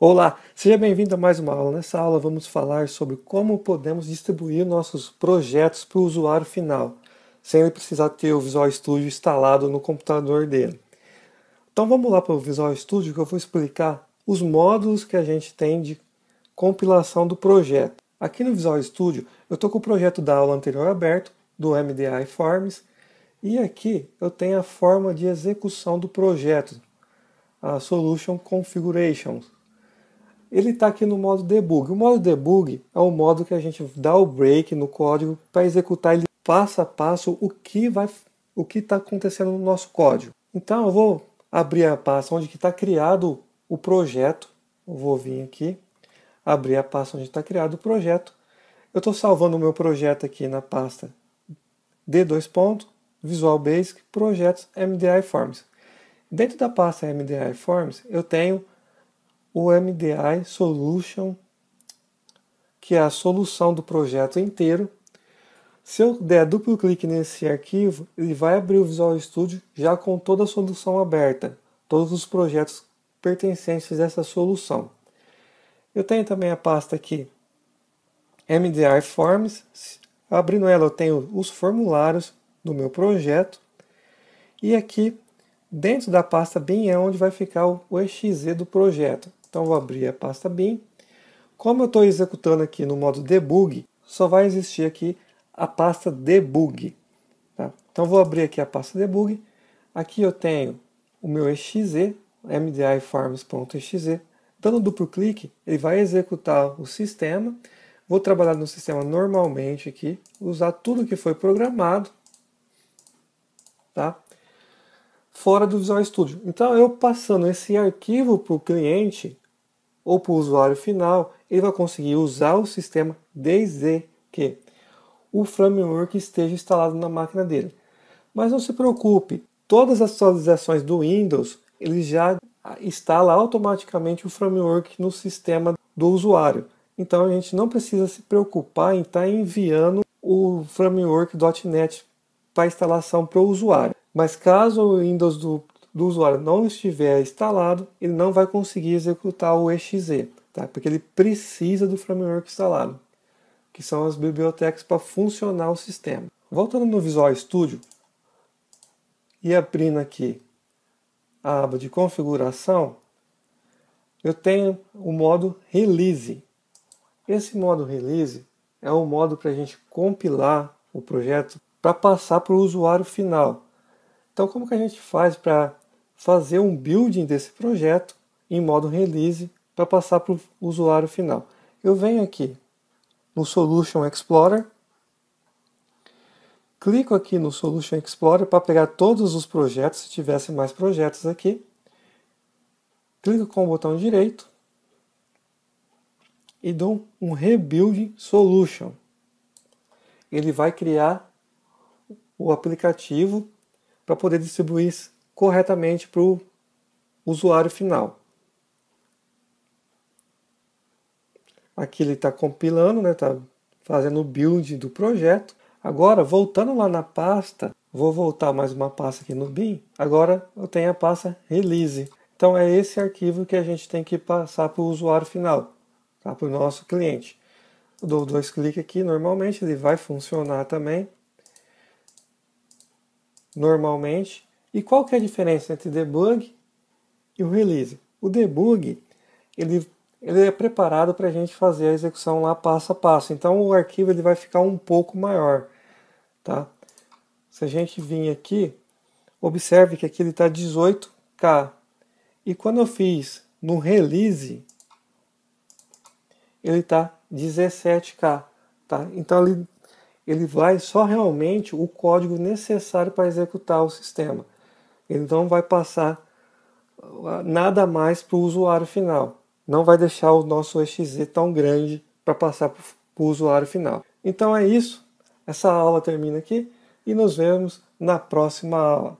Olá, seja bem-vindo a mais uma aula. Nessa aula vamos falar sobre como podemos distribuir nossos projetos para o usuário final, sem ele precisar ter o Visual Studio instalado no computador dele. Então vamos lá para o Visual Studio que eu vou explicar os módulos que a gente tem de compilação do projeto. Aqui no Visual Studio eu estou com o projeto da aula anterior aberto, do MDI Forms, e aqui eu tenho a forma de execução do projeto, a Solution Configurations. Ele está aqui no modo debug. O modo debug é o modo que a gente dá o break no código para executar ele passo a passo o que está acontecendo no nosso código. Então eu vou abrir a pasta onde está criado o projeto. Eu vou vir aqui, abrir a pasta onde está criado o projeto. Eu estou salvando o meu projeto aqui na pasta D2. Visual Basic, Projetos MDI Forms. Dentro da pasta MDI Forms eu tenho o MDI Solution, que é a solução do projeto inteiro. Se eu der duplo clique nesse arquivo, ele vai abrir o Visual Studio já com toda a solução aberta, todos os projetos pertencentes a essa solução. Eu tenho também a pasta aqui MDI Forms. Abrindo ela eu tenho os formulários do meu projeto, e aqui dentro da pasta BIM é onde vai ficar o exe do projeto. Então vou abrir a pasta BIM. Como eu estou executando aqui no modo debug, só vai existir aqui a pasta debug. Tá? Então vou abrir aqui a pasta debug. Aqui eu tenho o meu exe, mdiforms.exe. Dando duplo clique, ele vai executar o sistema. Vou trabalhar no sistema normalmente aqui, usar tudo que foi programado, tá? Fora do Visual Studio. Então eu passando esse arquivo para o cliente ou para o usuário final, ele vai conseguir usar o sistema desde que o framework esteja instalado na máquina dele. Mas não se preocupe, todas as atualizações do Windows, ele já instala automaticamente o framework no sistema do usuário. Então a gente não precisa se preocupar em estar enviando o framework.NET para instalação para o usuário. Mas caso o Windows do usuário não estiver instalado, ele não vai conseguir executar o exe, tá? Porque ele precisa do framework instalado, que são as bibliotecas para funcionar o sistema. Voltando no Visual Studio e abrindo aqui a aba de configuração, eu tenho o modo Release. Esse modo Release é o modo para a gente compilar o projeto para passar para o usuário final. Então como que a gente faz para fazer um building desse projeto em modo release para passar para o usuário final? Eu venho aqui no Solution Explorer, clico aqui no Solution Explorer para pegar todos os projetos, se tivesse mais projetos aqui, clico com o botão direito e dou um Rebuild Solution. Ele vai criar o aplicativo para poder distribuir corretamente para o usuário final. Aqui ele está compilando, né, está fazendo o build do projeto. Agora, voltando lá na pasta, vou voltar mais uma pasta aqui no BIM. Agora eu tenho a pasta Release. Então é esse arquivo que a gente tem que passar para o usuário final, tá, para o nosso cliente. Eu dou dois cliques aqui, normalmente ele vai funcionar também normalmente. E qual que é a diferença entre debug e o release? O debug ele é preparado para a gente fazer a execução lá passo a passo. Então o arquivo ele vai ficar um pouco maior, tá? Se a gente vir aqui, observe que aqui ele está 18K. E quando eu fiz no release, ele está 17K, tá? Então ele vai só realmente o código necessário para executar o sistema. Ele não vai passar nada mais para o usuário final. Não vai deixar o nosso exe tão grande para passar para o usuário final. Então é isso. Essa aula termina aqui e nos vemos na próxima aula.